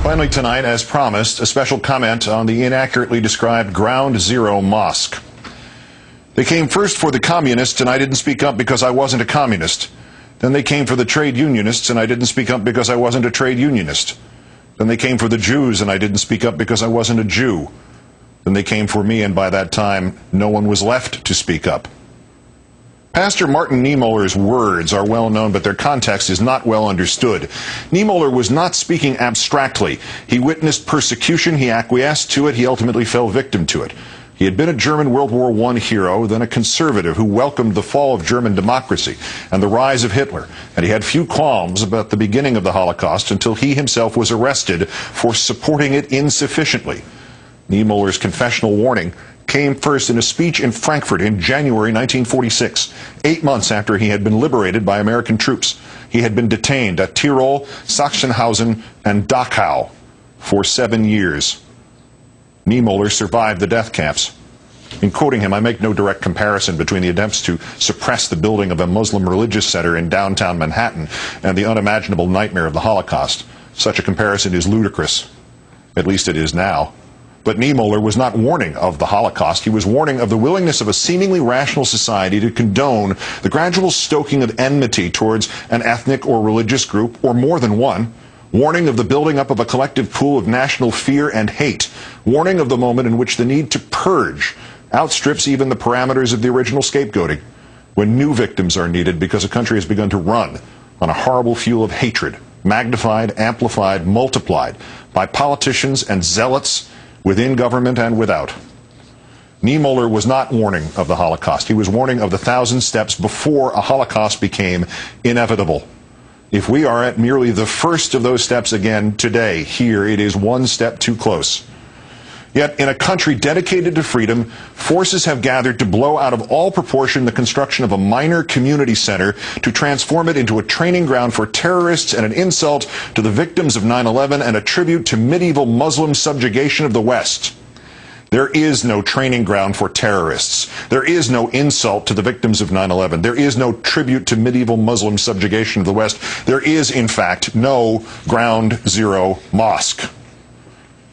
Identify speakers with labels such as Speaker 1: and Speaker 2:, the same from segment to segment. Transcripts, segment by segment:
Speaker 1: Finally tonight, as promised, a special comment on the inaccurately described Ground Zero Mosque. They came first for the communists, and I didn't speak up because I wasn't a communist. Then they came for the trade unionists, and I didn't speak up because I wasn't a trade unionist. Then they came for the Jews, and I didn't speak up because I wasn't a Jew. Then they came for me, and by that time, no one was left to speak up. Pastor Martin Niemöller's words are well known, but their context is not well understood. Niemöller was not speaking abstractly. He witnessed persecution, he acquiesced to it, he ultimately fell victim to it. He had been a German World War I hero, then a conservative who welcomed the fall of German democracy and the rise of Hitler, and he had few qualms about the beginning of the Holocaust until he himself was arrested for supporting it insufficiently. Niemöller's confessional warning came first in a speech in Frankfurt in January 1946, 8 months after he had been liberated by American troops. He had been detained at Tyrol, Sachsenhausen, and Dachau for 7 years. Niemöller survived the death camps. In quoting him, I make no direct comparison between the attempts to suppress the building of a Muslim religious center in downtown Manhattan and the unimaginable nightmare of the Holocaust. Such a comparison is ludicrous. At least it is now. But Niemöller was not warning of the Holocaust. He was warning of the willingness of a seemingly rational society to condone the gradual stoking of enmity towards an ethnic or religious group, or more than one. Warning of the building up of a collective pool of national fear and hate. Warning of the moment in which the need to purge outstrips even the parameters of the original scapegoating. When new victims are needed because a country has begun to run on a horrible fuel of hatred, magnified, amplified, multiplied by politicians and zealots within government and without. Niemöller was not warning of the Holocaust. He was warning of the 1,000 steps before a Holocaust became inevitable. If we are at merely the first of those steps again today, here, it is one step too close. Yet, in a country dedicated to freedom, forces have gathered to blow out of all proportion the construction of a minor community center to transform it into a training ground for terrorists and an insult to the victims of 9/11 and a tribute to medieval Muslim subjugation of the West. There is no training ground for terrorists. There is no insult to the victims of 9/11. There is no tribute to medieval Muslim subjugation of the West. There is, in fact, no Ground Zero Mosque.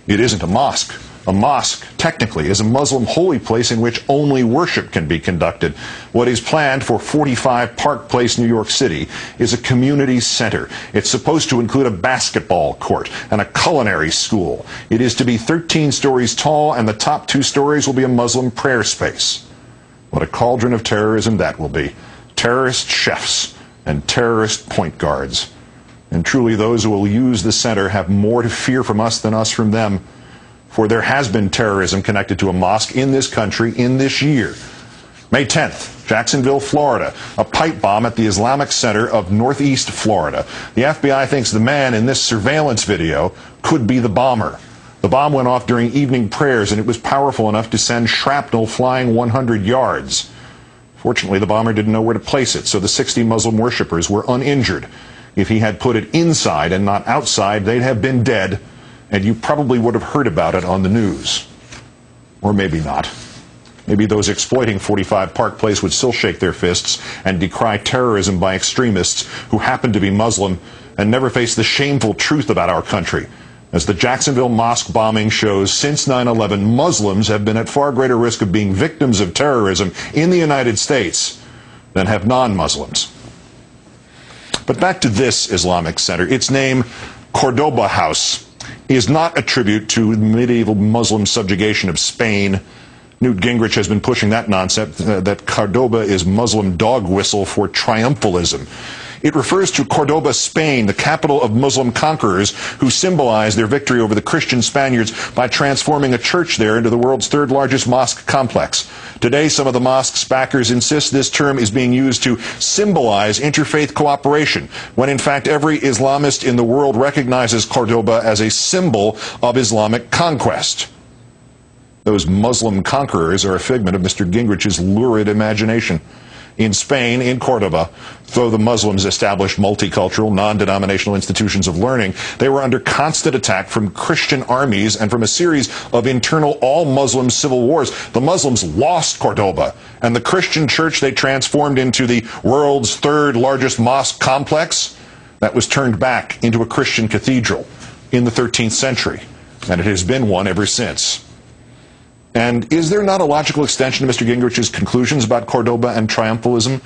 Speaker 1: It isn't a mosque. A mosque, technically, is a Muslim holy place in which only worship can be conducted. What is planned for 45 Park Place, New York City, is a community center. It's supposed to include a basketball court and a culinary school. It is to be 13 stories tall, and the top 2 stories will be a Muslim prayer space. What a cauldron of terrorism that will be. Terrorist chefs and terrorist point guards. And truly, those who will use the center have more to fear from us than us from them. For there has been terrorism connected to a mosque in this country in this year. May 10th, Jacksonville, Florida, a pipe bomb at the Islamic Center of Northeast Florida. The FBI thinks the man in this surveillance video could be the bomber. The bomb went off during evening prayers, and it was powerful enough to send shrapnel flying 100 yards. Fortunately, the bomber didn't know where to place it, so the 60 Muslim worshippers were uninjured. If he had put it inside and not outside, they'd have been dead, and you probably would have heard about it on the news. Or maybe not. Maybe those exploiting 45 Park Place would still shake their fists and decry terrorism by extremists who happen to be Muslim and never face the shameful truth about our country. As the Jacksonville mosque bombing shows, since 9/11, Muslims have been at far greater risk of being victims of terrorism in the United States than have non-Muslims. But back to this Islamic center. Its name, Cordoba House, is not a tribute to medieval Muslim subjugation of Spain. Newt Gingrich has been pushing that nonsense that Cordoba is Muslim dog whistle for triumphalism. It refers to Cordoba, Spain, the capital of Muslim conquerors who symbolized their victory over the Christian Spaniards by transforming a church there into the world's 3rd largest mosque complex. Today, some of the mosque's backers insist this term is being used to symbolize interfaith cooperation, when in fact every Islamist in the world recognizes Cordoba as a symbol of Islamic conquest. Those Muslim conquerors are a figment of Mr. Gingrich's lurid imagination. In Spain, in Cordoba, though the Muslims established multicultural, non-denominational institutions of learning, they were under constant attack from Christian armies and from a series of internal all-Muslim civil wars. The Muslims lost Cordoba, and the Christian church they transformed into the world's 3rd largest mosque complex, that was turned back into a Christian cathedral. in the 13th century, and it has been one ever since. And is there not a logical extension to Mr. Gingrich's conclusions about Cordoba and triumphalism?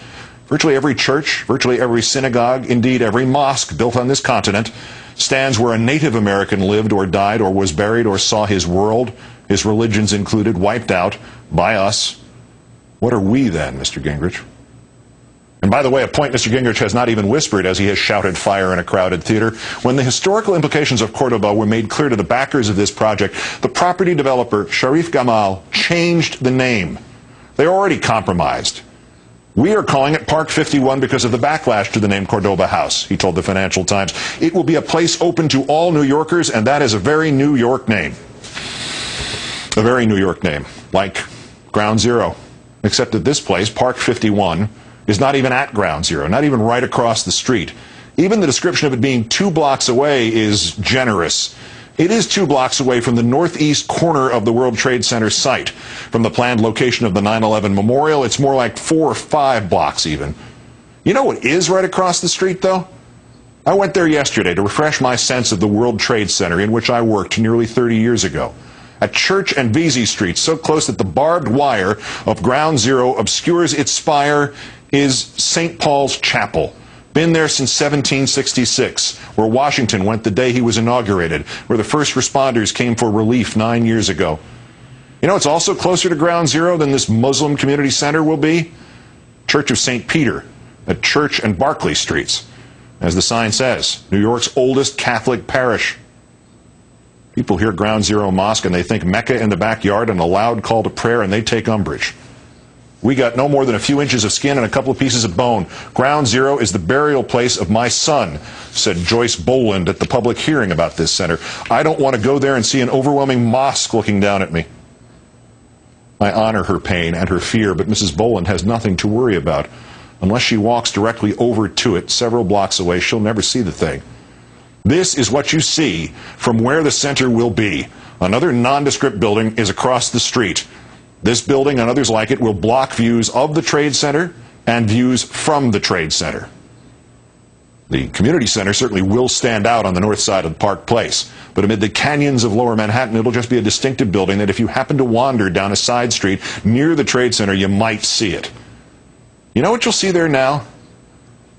Speaker 1: Virtually every church, virtually every synagogue, indeed every mosque built on this continent stands where a Native American lived or died or was buried or saw his world, his religions included, wiped out by us. What are we then, Mr. Gingrich? And by the way, a point Mr. Gingrich has not even whispered as he has shouted fire in a crowded theater. When the historical implications of Cordoba were made clear to the backers of this project, the property developer, Sharif Gamal, changed the name. They're already compromised. We are calling it Park 51 because of the backlash to the name Cordoba House, he told the Financial Times. It will be a place open to all New Yorkers, and that is a very New York name. A very New York name, like Ground Zero. Except that this place, Park 51, is not even at Ground Zero, not even right across the street. Even the description of it being 2 blocks away is generous. It is 2 blocks away from the northeast corner of the World Trade Center site. From the planned location of the 9/11 memorial, it's more like 4 or 5 blocks even. You know what is right across the street, though? I went there yesterday to refresh my sense of the World Trade Center in which I worked nearly 30 years ago. At Church and Vesey Streets, so close that the barbed wire of Ground Zero obscures its spire, is St. Paul's Chapel. Been there since 1766, where Washington went the day he was inaugurated, where the first responders came for relief 9 years ago. You know, it's also closer to Ground Zero than this Muslim community center will be. Church of St. Peter at Church and Barclay Streets. As the sign says, New York's oldest Catholic parish. People hear Ground Zero Mosque and they think Mecca in the backyard and a loud call to prayer, and they take umbrage. We got no more than a few inches of skin and a couple of pieces of bone. Ground Zero is the burial place of my son, said Joyce Boland at the public hearing about this center. I don't want to go there and see an overwhelming mosque looking down at me. I honor her pain and her fear, but Mrs. Boland has nothing to worry about. Unless she walks directly over to it several blocks away, she'll never see the thing. This is what you see from where the center will be. Another nondescript building is across the street. This building and others like it will block views of the Trade Center and views from the Trade Center. The community center certainly will stand out on the north side of Park Place, but amid the canyons of lower Manhattan, it'll just be a distinctive building that if you happen to wander down a side street near the Trade Center, you might see it. You know what you'll see there now?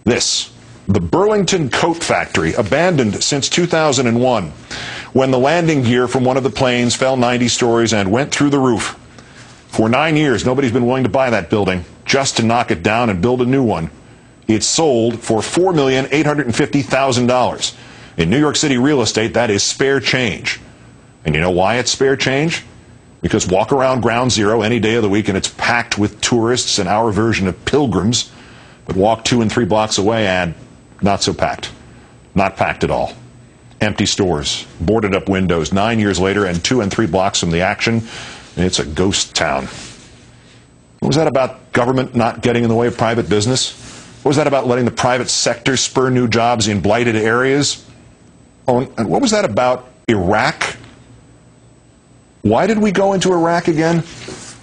Speaker 1: This. The Burlington Coat Factory, abandoned since 2001, when the landing gear from one of the planes fell 90 stories and went through the roof. For 9 years, nobody's been willing to buy that building, just to knock it down and build a new one. It's sold for $4,850,000. In New York City real estate, that is spare change. And you know why it's spare change? Because walk around Ground Zero any day of the week and it's packed with tourists and our version of pilgrims. But walk 2 and 3 blocks away and not so packed. Not packed at all. Empty stores, boarded up windows. 9 years later and 2 and 3 blocks from the action, it's a ghost town. What was that about government not getting in the way of private business? What was that about letting the private sector spur new jobs in blighted areas? Oh, and what was that about Iraq? Why did we go into Iraq again?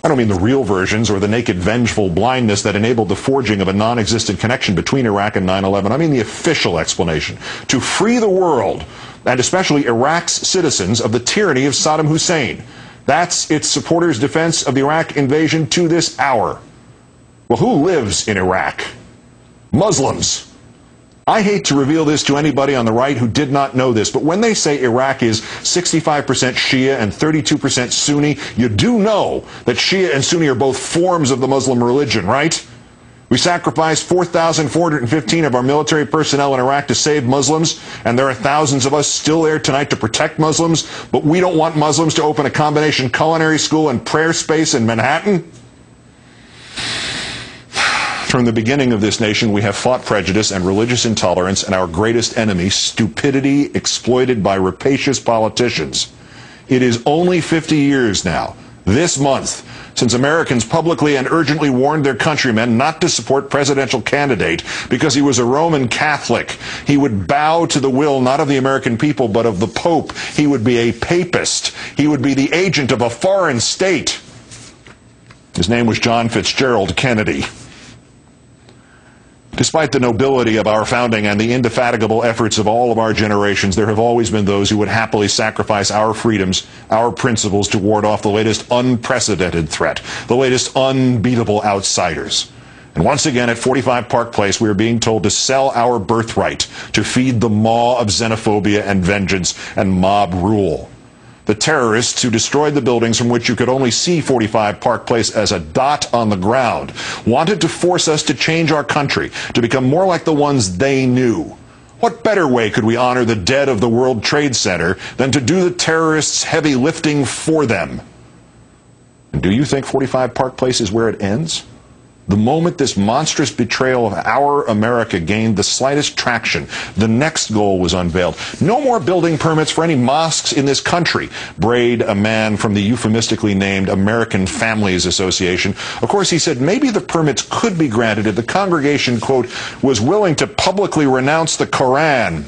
Speaker 1: I don't mean the real versions or the naked vengeful blindness that enabled the forging of a non-existent connection between Iraq and 9/11. I mean the official explanation. To free the world, and especially Iraq's citizens, of the tyranny of Saddam Hussein. That's its supporters' defense of the Iraq invasion to this hour. Well, who lives in Iraq? Muslims. I hate to reveal this to anybody on the right who did not know this, but when they say Iraq is 65% Shia and 32% Sunni, you do know that Shia and Sunni are both forms of the Muslim religion, right? We sacrificed 4,415 of our military personnel in Iraq to save Muslims, and there are thousands of us still there tonight to protect Muslims, but we don't want Muslims to open a combination culinary school and prayer space in Manhattan? From the beginning of this nation, we have fought prejudice and religious intolerance, and our greatest enemy, stupidity exploited by rapacious politicians. It is only 50 years now, this month, since Americans publicly and urgently warned their countrymen not to support presidential candidate because he was a Roman Catholic. He would bow to the will not of the American people, but of the Pope. He would be a papist. He would be the agent of a foreign state. His name was John Fitzgerald Kennedy. Despite the nobility of our founding and the indefatigable efforts of all of our generations, there have always been those who would happily sacrifice our freedoms, our principles, to ward off the latest unprecedented threat, the latest unbeatable outsiders. And once again, at 45 Park Place, we are being told to sell our birthright to feed the maw of xenophobia and vengeance and mob rule. The terrorists who destroyed the buildings from which you could only see 45 Park Place as a dot on the ground wanted to force us to change our country, to become more like the ones they knew. What better way could we honor the dead of the World Trade Center than to do the terrorists' heavy lifting for them? And do you think 45 Park Place is where it ends? The moment this monstrous betrayal of our America gained the slightest traction, the next goal was unveiled. No more building permits for any mosques in this country, brayed a man from the euphemistically named American Families Association. Of course, he said maybe the permits could be granted if the congregation, quote, was willing to publicly renounce the Koran.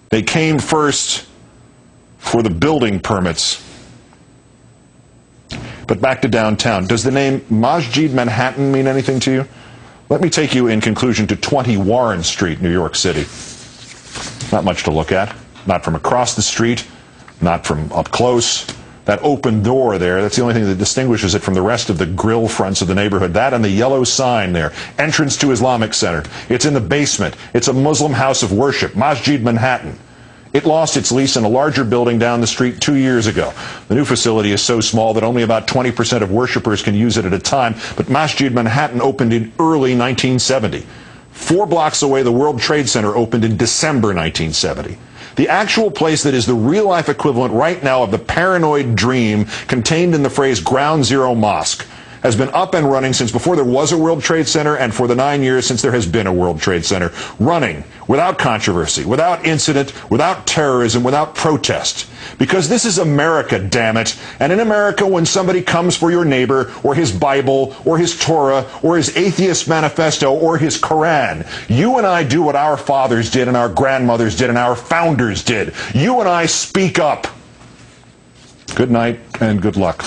Speaker 1: They came first for the building permits. But back to downtown. Does the name Masjid Manhattan mean anything to you? Let me take you in conclusion to 20 Warren Street, New York City. Not much to look at. Not from across the street. Not from up close. That open door there, that's the only thing that distinguishes it from the rest of the grill fronts of the neighborhood. That and the yellow sign there. Entrance to Islamic Center. It's in the basement. It's a Muslim house of worship. Masjid Manhattan. It lost its lease in a larger building down the street 2 years ago. The new facility is so small that only about 20% of worshipers can use it at a time, but Masjid Manhattan opened in early 1970. 4 blocks away, the World Trade Center opened in December 1970. The actual place that is the real-life equivalent right now of the paranoid dream contained in the phrase Ground Zero Mosque has been up and running since before there was a World Trade Center and for the 9 years since there has been a World Trade Center, running without controversy, without incident, without terrorism, without protest. Because this is America, damn it. And in America, when somebody comes for your neighbor or his Bible or his Torah or his atheist manifesto or his Koran, you and I do what our fathers did and our grandmothers did and our founders did. You and I speak up. Good night and good luck.